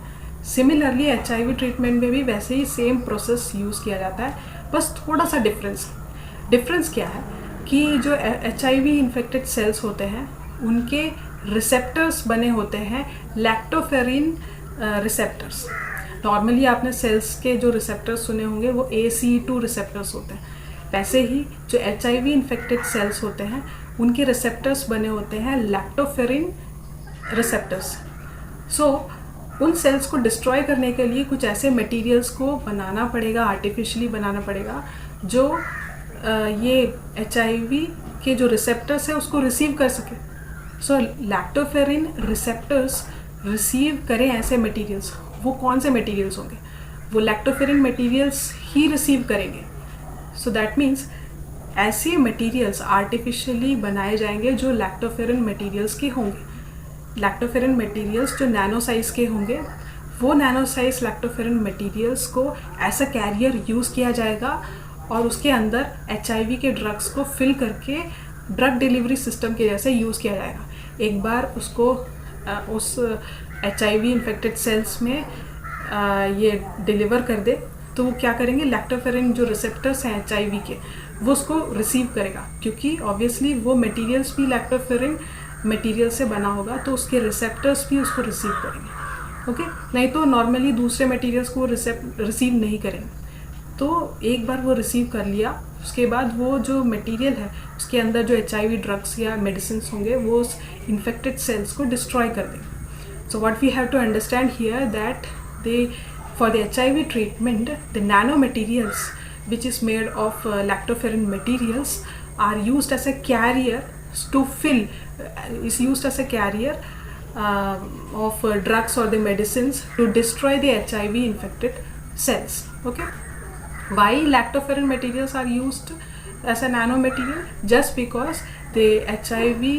सिमिलरली HIV ट्रीटमेंट में भी वैसे ही सेम प्रोसेस यूज़ किया जाता है, बस थोड़ा सा डिफरेंस क्या है कि जो HIV इन्फेक्टेड सेल्स होते हैं उनके रिसेप्टर्स बने होते हैं लैक्टोफेरिन रिसेप्टर्स। नॉर्मली आपने सेल्स के जो रिसेप्टर्स सुने होंगे वो ACE2 रिसेप्टर्स होते हैं, वैसे ही जो HIV इन्फेक्टेड सेल्स होते हैं उनके रिसेप्टर्स बने होते हैं लैक्टोफेरिन रिसेप्टर्स। सो उन सेल्स को डिस्ट्रॉय करने के लिए कुछ ऐसे मटेरियल्स को बनाना पड़ेगा, आर्टिफिशियली बनाना पड़ेगा जो ये HIV के जो रिसेप्टर्स है उसको रिसीव कर सके। सो लैक्टोफेरिन रिसेप्टर्स रिसीव करें ऐसे मटेरियल्स। वो कौन से मटेरियल्स होंगे? वो लैक्टोफेरिन मटेरियल्स ही रिसीव करेंगे। सो दैट मीन्स ऐसे मटेरियल्स आर्टिफिशियली बनाए जाएंगे जो लैक्टोफेरिन मटेरियल्स के होंगे। लैक्टोफेरिन मटेरियल्स जो नैनो साइज़ के होंगे, वो नैनो साइज लैक्टोफेरिन मटेरियल्स को एज अ कैरियर यूज़ किया जाएगा और उसके अंदर HIV के ड्रग्स को फिल करके ड्रग डिलीवरी सिस्टम के जैसे यूज़ किया जाएगा। एक बार उसको उस HIV इन्फेक्टेड सेल्स में ये डिलीवर कर दे तो वो क्या करेंगे, लैक्टोफेरिन जो रिसेप्टर्स हैं HIV के वो उसको रिसीव करेगा, क्योंकि ऑब्वियसली वो मटेरियल्स भी लैक्टोफेरिन मटेरियल से बना होगा तो उसके रिसेप्टर्स भी उसको रिसीव करेंगे। ओके, नहीं तो नॉर्मली दूसरे मटेरियल्स को रिसीव नहीं करेंगे। तो एक बार वो रिसीव कर लिया, उसके बाद वो जो मटेरियल है उसके अंदर जो HIV ड्रग्स या मेडिसिन होंगे वो उस इन्फेक्टेड सेल्स को डिस्ट्रॉय कर देंगे। So what we have to understand here that they for the HIV treatment the nano materials which is made of lactoferrin materials are used as a carrier to fill is used as a carrier of drugs or the medicines to destroy the HIV infected cells. Okay, why lactoferrin materials are used as a nano material? Just because the HIV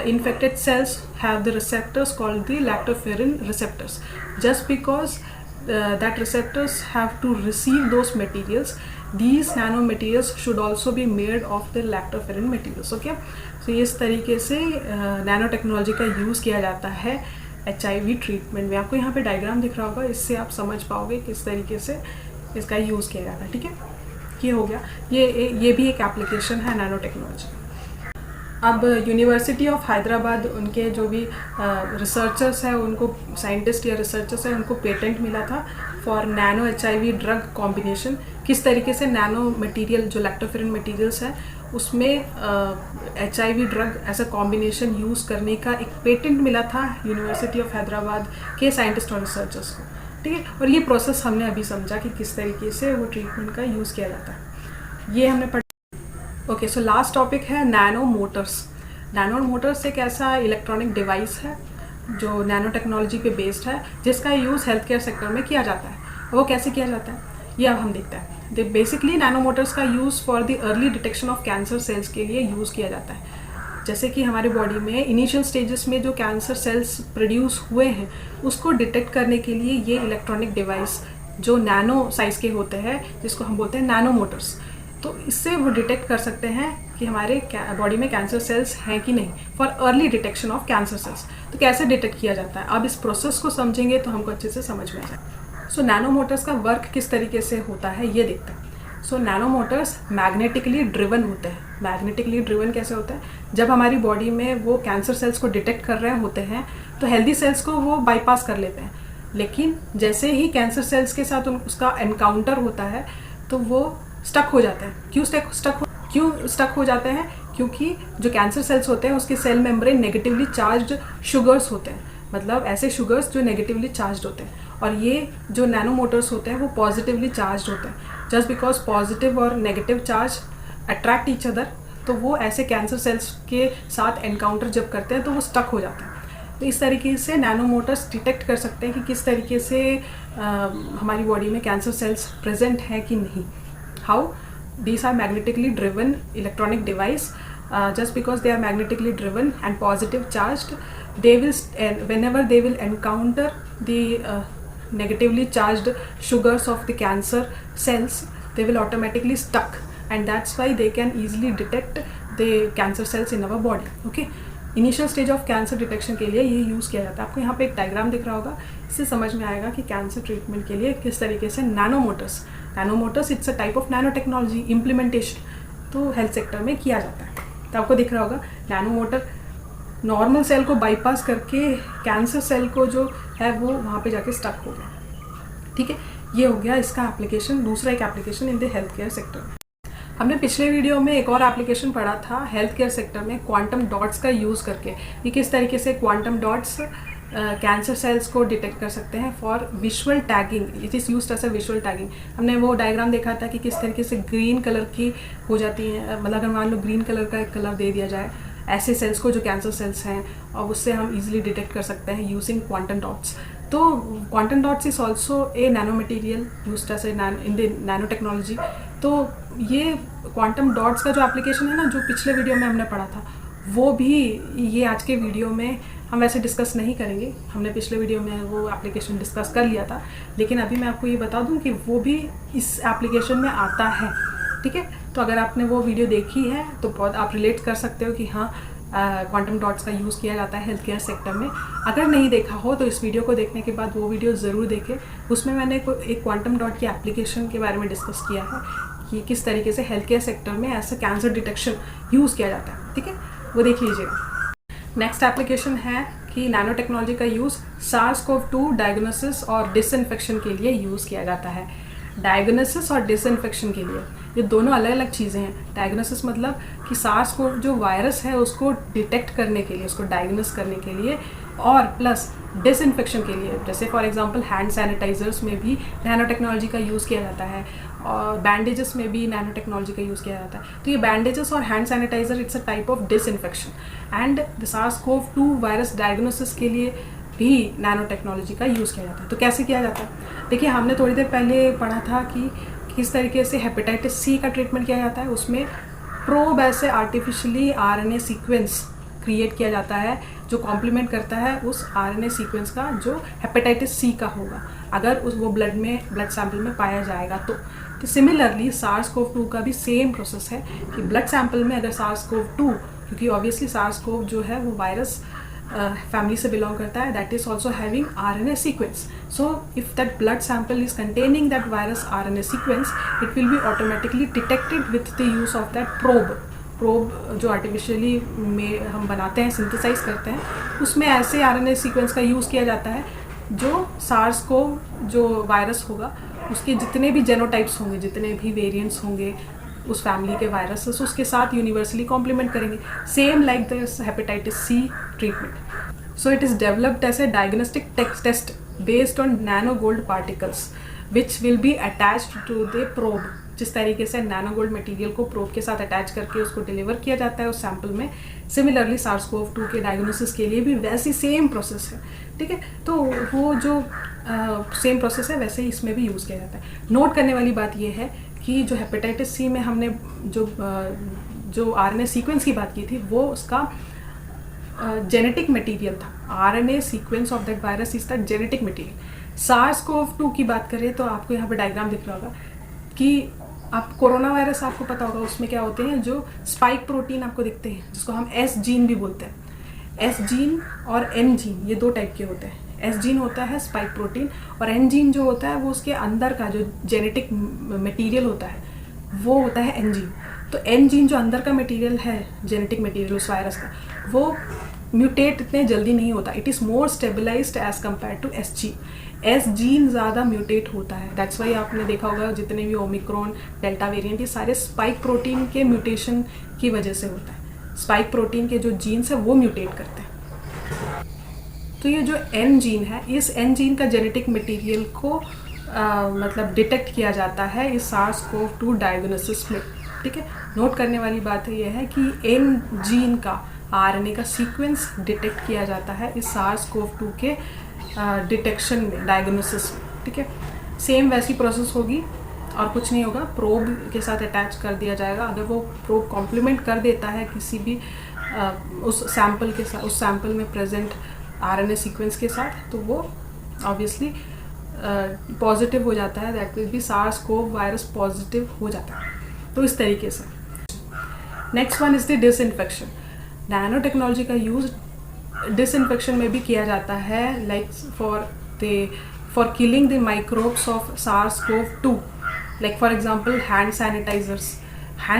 infected cells have the receptors called the lactoferrin receptors. Just because that receptors have to receive those materials, these nano materials should also be made of the lactoferrin materials. Okay, so इस तरीके से nano technology का use किया जाता है HIV treatment में। आपको यहाँ पे डायग्राम दिख रहा होगा, इससे आप समझ पाओगे किस तरीके से इसका यूज़ किया जाता है। ठीक है, ये हो गया, ये भी एक एप्लीकेशन है नैनो टेक्नोलॉजी। अब यूनिवर्सिटी ऑफ हैदराबाद उनके जो भी रिसर्चर्स हैं, उनको साइंटिस्ट या रिसर्चर्स हैं, उनको पेटेंट मिला था for nano HIV drug combination. किस तरीके से नैनो मटेरियल जो लैक्टोफेरिन मटेरियल्स हैं उसमें HIV ड्रग ऐसा कॉम्बिनेशन यूज़ करने का एक पेटेंट मिला था यूनिवर्सिटी ऑफ हैदराबाद के साइंटिस्ट और रिसर्चर्स को। ठीक है, और ये प्रोसेस हमने अभी समझा कि किस तरीके से वो ट्रीटमेंट का यूज़ किया जाता है, ये हमने पढ़ा। ओके, सो लास्ट टॉपिक है नैनो मोटर्स। नैनो मोटर्स एक ऐसा इलेक्ट्रॉनिक डिवाइस है जो नैनो टेक्नोलॉजी पे बेस्ड है, जिसका यूज़ हेल्थ केयर सेक्टर में किया जाता है। वो कैसे किया जाता है ये अब हम देखते हैं। बेसिकली नैनो मोटर्स का use for the early detection of cancer cells के लिए यूज़ किया जाता है। जैसे कि हमारे बॉडी में इनिशियल स्टेजेस में जो कैंसर सेल्स प्रोड्यूस हुए हैं उसको डिटेक्ट करने के लिए ये इलेक्ट्रॉनिक डिवाइस जो नैनो साइज़ के होते हैं, जिसको हम बोलते हैं नैनो मोटर्स, तो इससे वो डिटेक्ट कर सकते हैं कि हमारे बॉडी में कैंसर सेल्स हैं कि नहीं, for early detection of cancer cells. तो कैसे डिटेक्ट किया जाता है, अब इस प्रोसेस को समझेंगे तो हमको अच्छे से समझ में आ जाए। सो नैनो मोटर्स का वर्क किस तरीके से होता है ये देखते हैं। सो नैनो मोटर्स मैग्नेटिकली ड्रिवन होते हैं। मैग्नेटिकली ड्रिवन कैसे होता है, जब हमारी बॉडी में वो कैंसर सेल्स को डिटेक्ट कर रहे होते हैं तो हेल्दी सेल्स को वो बाईपास कर लेते हैं, लेकिन जैसे ही कैंसर सेल्स के साथ उसका एनकाउंटर होता है तो वो स्टक हो जाते हैं। क्यों स्टक हो जाते हैं? क्योंकि जो कैंसर सेल्स होते हैं उसके cell membrane negatively charged sugars होते हैं, मतलब ऐसे शुगर्स जो नेगेटिवली चार्ज्ड होते हैं, और ये जो नैनोमोटर्स होते हैं वो पॉजिटिवली चार्ज्ड होते हैं। जस्ट बिकॉज पॉजिटिव और negative charge attract each other, तो वो ऐसे कैंसर सेल्स के साथ एनकाउंटर जब करते हैं तो वो स्टक हो जाते हैं। तो इस तरीके से नैनोमोटर्स डिटेक्ट कर सकते हैं कि किस तरीके से हमारी बॉडी में कैंसर सेल्स प्रेजेंट है कि नहीं। How? These are magnetically driven electronic device. Just because they are magnetically driven and positive charged, they will whenever they will encounter the negatively charged sugars of the cancer cells, they will automatically stuck, and that's why they can easily detect the cancer cells in our body. Okay, initial stage of cancer detection के लिए ये use किया जाता है। आपको यहाँ पे एक डायग्राम दिख रहा होगा, इससे समझ में आएगा कि कैंसर ट्रीटमेंट के लिए किस तरीके से nanomotors it's a type of nano technology implementation तो हेल्थ सेक्टर में किया जाता है। तो आपको दिख रहा होगा नैनोमोटर नॉर्मल सेल को बाईपास करके कैंसर सेल को जो है वो वहाँ पे जाके स्टक हो गया। ठीक है, ये हो गया इसका एप्लीकेशन। दूसरा एक application in the health care sector. हमने पिछले वीडियो में एक और एप्लीकेशन पढ़ा था हेल्थ केयर सेक्टर में, क्वांटम डॉट्स का यूज़ करके कि किस तरीके से क्वांटम डॉट्स कैंसर सेल्स को डिटेक्ट कर सकते हैं for visual tagging. It is used as a visual tagging. हमने वो डायग्राम देखा था कि किस तरीके से ग्रीन कलर की हो जाती हैं, मतलब अगर मान लो ग्रीन कलर का एक कलर दे दिया जाए ऐसे सेल्स को जो कैंसर सेल्स हैं, और उससे हम इजीली डिटेक्ट कर सकते हैं यूजिंग क्वांटम डॉट्स। तो quantum dots is also a nano material used as in the nano technology. तो ये क्वांटम डॉट्स का जो एप्लीकेशन है ना, जो पिछले वीडियो में हमने पढ़ा था, वो भी ये आज के वीडियो में हम वैसे डिस्कस नहीं करेंगे। हमने पिछले वीडियो में वो एप्लीकेशन डिस्कस कर लिया था, लेकिन अभी मैं आपको ये बता दूं कि वो भी इस एप्लीकेशन में आता है। ठीक है, तो अगर आपने वो वीडियो देखी है तो बहुत आप रिलेट कर सकते हो कि हाँ क्वांटम डॉट्स का यूज़ किया जाता है हेल्थ केयर सेक्टर में। अगर नहीं देखा हो तो इस वीडियो को देखने के बाद वो वीडियो ज़रूर देखें। उसमें मैंने एक क्वांटम डॉट की एप्लीकेशन के बारे में डिस्कस किया है कि किस तरीके से हेल्थ केयर सेक्टर में ऐसा कैंसर डिटेक्शन यूज़ किया जाता है। ठीक है, वो देख लीजिएगा। नेक्स्ट एप्लीकेशन है कि नैनो टेक्नोलॉजी का यूज़ SARS-CoV-2 डायग्नोसिस और डिसइंफेक्शन के लिए यूज़ किया जाता है। डायग्नोसिस और डिसइंफेक्शन के लिए ये दोनों अलग अलग चीज़ें हैं। डायग्नोसिस मतलब कि SARS-CoV जो वायरस है उसको डिटेक्ट करने के लिए, उसको डायग्नोस करने के लिए, और प्लस डिसइंफेक्शन के लिए, जैसे फॉर एग्जांपल हैंड सैनिटाइजर्स में भी नैनो टेक्नोलॉजी का यूज़ किया जाता है, और बैंडेजेस में भी नैनो टेक्नोलॉजी का यूज़ किया जाता है। तो ये बैंडेजेस और hand sanitizer it's a type of disinfection. And the SARS-CoV-2 virus diagnosis के लिए भी नैनो टेक्नोलॉजी का यूज़ किया जाता है। तो कैसे किया जाता है? देखिए, हमने थोड़ी देर पहले पढ़ा था कि किस तरीके से हेपेटाइटिस सी का ट्रीटमेंट किया जाता है। उसमें प्रोब ऐसे आर्टिफिशियली RNA सीक्वेंस क्रिएट किया जाता है जो कॉम्प्लीमेंट करता है उस RNA सीक्वेंस का जो हेपेटाइटिस सी का होगा, अगर उस वो ब्लड सैंपल में पाया जाएगा तो सिमिलरली SARS-CoV-2 का भी सेम प्रोसेस है कि ब्लड सैंपल में अगर SARS-CoV-2, क्योंकि ऑब्वियसली SARS-CoV जो है वो वायरस फैमिली से बिलोंग करता है, that is also having RNA sequence. So if that blood sample is containing that virus RNA sequence, it will be automatically detected with the use of that probe जो artificially में हम बनाते हैं, synthesise करते हैं, उसमें ऐसे RNA सीक्वेंस का यूज़ किया जाता है जो SARS-CoV जो वायरस होगा उसके जितने भी जेनोटाइप्स होंगे, जितने भी वेरिएंट्स होंगे उस फैमिली के वायरसेस, उसके साथ यूनिवर्सली कॉम्प्लीमेंट करेंगे, same like this hepatitis C treatment. So it is developed as a diagnostic test based on nano gold particles which will be attached to the probe. जिस तरीके से nano gold material को probe के साथ attach करके उसको deliver किया जाता है उस सैंपल में, सिमिलरली SARS-CoV-2 के डायग्नोसिस के लिए भी वैसी सेम प्रोसेस है। ठीक है, तो वो जो सेम प्रोसेस है वैसे ही इसमें भी यूज़ किया जाता है। नोट करने वाली बात यह है कि जो हेपेटाइटिस सी में हमने जो RNA सीक्वेंस की बात की थी वो उसका जेनेटिक मटेरियल था। RNA sequence of that virus is that genetic material. SARS-CoV-2 की बात करें तो आपको यहाँ पे डायग्राम दिख रहा होगा कि आप कोरोना वायरस आपको पता होगा उसमें क्या होते हैं, जो स्पाइक प्रोटीन आपको दिखते हैं जिसको हम S जीन भी बोलते हैं। S जीन और N जीन ये दो टाइप के होते हैं। S जीन होता है स्पाइक प्रोटीन, और N जीन जो होता है वो उसके अंदर का जो जेनेटिक मटेरियल होता है वो होता है N जीन। तो N जीन जो अंदर का मटेरियल है, जेनेटिक मटेरियल उस वायरस का, वो म्यूटेट इतने जल्दी नहीं होता। It is more stabilized as compare to S gene. S gene ज़्यादा म्यूटेट होता है। दैट्स वाई आपने देखा होगा जितने भी ओमिक्रॉन, डेल्टा वेरिएंट, ये सारे स्पाइक प्रोटीन के म्यूटेशन की वजह से होता है। स्पाइक प्रोटीन के जो जीन्स है वो म्यूटेट करते हैं। तो ये जो एन जीन है, इस एन जीन का जेनेटिक मटेरियल को मतलब डिटेक्ट किया जाता है इस SARS-CoV-2 डायग्नोसिस में। ठीक है, नोट करने वाली बात ये है कि एन जीन का आरएनए का सीक्वेंस डिटेक्ट किया जाता है इस SARS-CoV-2 के डिटेक्शन में, डायग्नोसिस में। ठीक है, सेम वैसी प्रोसेस होगी और कुछ नहीं होगा, प्रोब के साथ अटैच कर दिया जाएगा। अगर वो प्रोब कॉम्प्लीमेंट कर देता है किसी भी उस सैंपल के साथ, उस सैंपल में प्रेजेंट आरएनए सीक्वेंस के साथ, तो वो ऑब्वियसली पॉजिटिव हो जाता है, that will be SARS-CoV virus positive हो जाता है। तो इस तरीके से next one is the disinfection. Nano technology का यूज़ डिसइंफेक्शन में भी किया जाता है, like for killing the microbes of SARS-CoV-2, like for example hand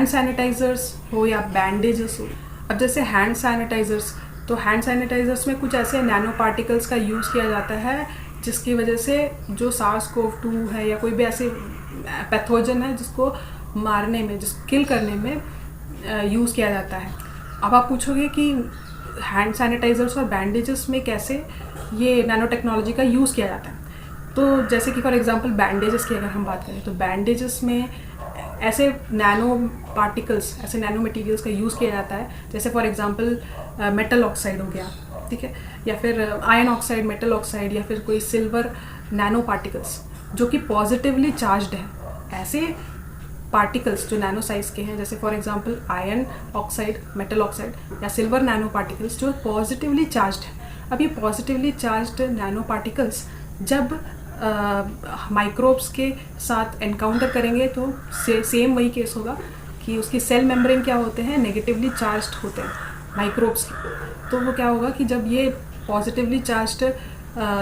sanitizers हो या बैंडेजेस हो। अब जैसे हैंड सैनिटाइजर्स, तो हैंड सैनिटाइजर्स में कुछ ऐसे नैनो पार्टिकल्स का यूज़ किया जाता है जिसकी वजह से जो SARS-CoV-2 है या कोई भी ऐसे पैथोजन है जिसको मारने में, जिसको किल करने में यूज़ किया जाता है। अब आप पूछोगे कि हैंड सैनिटाइजर्स और बैंडेजेस में कैसे ये नैनो टेक्नोलॉजी का यूज़ किया जाता है। तो जैसे कि फॉर एग्जांपल बैंडेजेस की अगर हम बात करें, तो बैंडेजेस में ऐसे नैनो पार्टिकल्स, ऐसे नैनो मटेरियल्स का यूज़ किया जाता है, जैसे फॉर एग्जांपल मेटल ऑक्साइड हो गया, ठीक है, या फिर आयन ऑक्साइड, मेटल ऑक्साइड, या फिर कोई सिल्वर नैनो पार्टिकल्स जो कि पॉजिटिवली चार्ज्ड है। ऐसे पार्टिकल्स जो नैनो साइज़ के हैं, जैसे for example ion oxide, metal oxide या सिल्वर नैनो पार्टिकल्स जो पॉजिटिवली चार्ज्ड है। अब ये पॉजिटिवली चार्ज्ड नैनो पार्टिकल्स जब माइक्रोब्स के साथ एनकाउंटर करेंगे तो सेम वही केस होगा कि उसकी सेल मेम्ब्रेन क्या होते हैं, नेगेटिवली चार्ज्ड होते हैं माइक्रोब्स के। तो वो क्या होगा कि जब ये पॉजिटिवली चार्ज्ड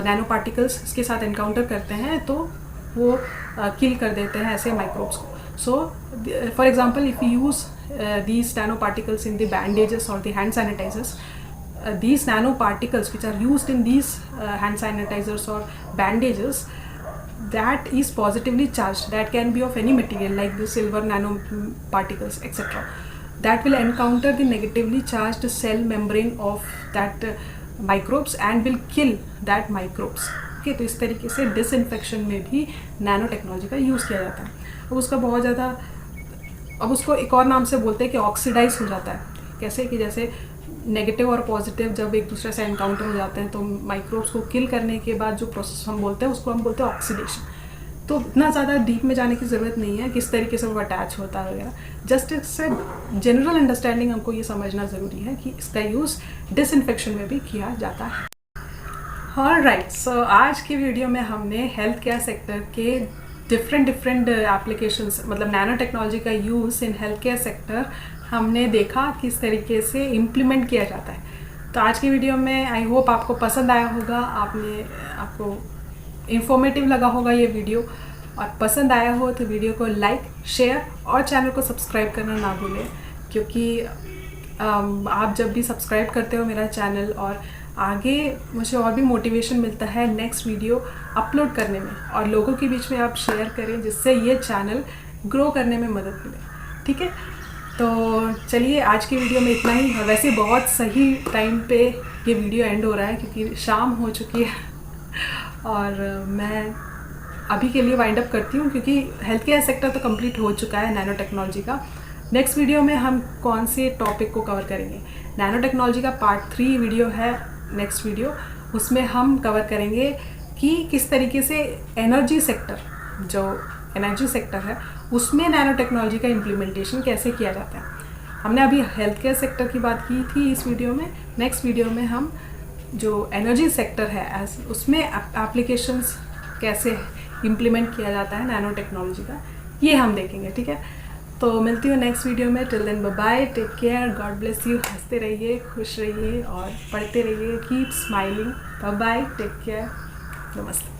नैनो पार्टिकल्स इसके साथ एनकाउंटर करते हैं तो वो किल कर देते हैं ऐसे माइक्रोब्स को। So, for example, if you use these nanoparticles in the bandages or the hand sanitizers, these nanoparticles which are used in these hand sanitizers or bandages, that is positively charged. That can be of any material like the silver nanoparticles, etc. That will encounter the negatively charged cell membrane of that microbes and will kill that microbes. Okay, तो इस तरीके से disinfection में भी nano technology का use किया जाता है। अब उसका बहुत ज़्यादा, अब उसको एक और नाम से बोलते हैं कि ऑक्सीडाइज हो जाता है। कैसे कि जैसे नेगेटिव और पॉजिटिव जब एक दूसरे से एनकाउंटर हो जाते हैं तो माइक्रोब्स को किल करने के बाद जो प्रोसेस हम बोलते हैं उसको हम बोलते हैं ऑक्सीडेशन। तो इतना ज़्यादा डीप में जाने की ज़रूरत नहीं है किस तरीके से वो अटैच होता है वगैरह, जस्ट इससे जनरल अंडरस्टैंडिंग हमको ये समझना ज़रूरी है कि इसका यूज़ डिसइंफेक्शन में भी किया जाता है। ऑलराइट, सो आज की वीडियो में हमने हेल्थ केयर सेक्टर के डिफरेंट एप्लीकेशंस, मतलब नैनो टेक्नोलॉजी का use in health care sector हमने देखा किस तरीके से इम्प्लीमेंट किया जाता है। तो आज की वीडियो में आई होप आपको पसंद आया होगा, आपको इंफॉर्मेटिव लगा होगा ये वीडियो, और पसंद आया हो तो वीडियो को लाइक, शेयर और चैनल को सब्सक्राइब करना ना भूलें, क्योंकि आप जब भी सब्सक्राइब करते हो मेरा चैनल, और आगे मुझे और भी मोटिवेशन मिलता है नेक्स्ट वीडियो अपलोड करने में, और लोगों के बीच में आप शेयर करें जिससे ये चैनल ग्रो करने में मदद मिले। ठीक है, तो चलिए आज की वीडियो में इतना ही। वैसे बहुत सही टाइम पे ये वीडियो एंड हो रहा है क्योंकि शाम हो चुकी है और मैं अभी के लिए वाइंड अप करती हूँ क्योंकि हेल्थ केयर सेक्टर तो कंप्लीट हो चुका है नैनो टेक्नोलॉजी का। नेक्स्ट वीडियो में हम कौन से टॉपिक को कवर करेंगे, नैनो टेक्नोलॉजी का पार्ट 3 वीडियो है नेक्स्ट वीडियो, उसमें हम कवर करेंगे कि किस तरीके से एनर्जी सेक्टर, जो एनर्जी सेक्टर है उसमें नैनो टेक्नोलॉजी का इम्प्लीमेंटेशन कैसे किया जाता है। हमने अभी हेल्थ केयर सेक्टर की बात की थी इस वीडियो में, नेक्स्ट वीडियो में हम जो एनर्जी सेक्टर है उसमें एप्लीकेशंस कैसे इम्प्लीमेंट किया जाता है नैनो टेक्नोलॉजी का, ये हम देखेंगे। ठीक है, तो मिलती हूँ नेक्स्ट वीडियो में। Till then bye bye, take care, God bless you. हंसते रहिए, खुश रहिए और पढ़ते रहिए, keep smiling. Bye bye, take care, नमस्ते।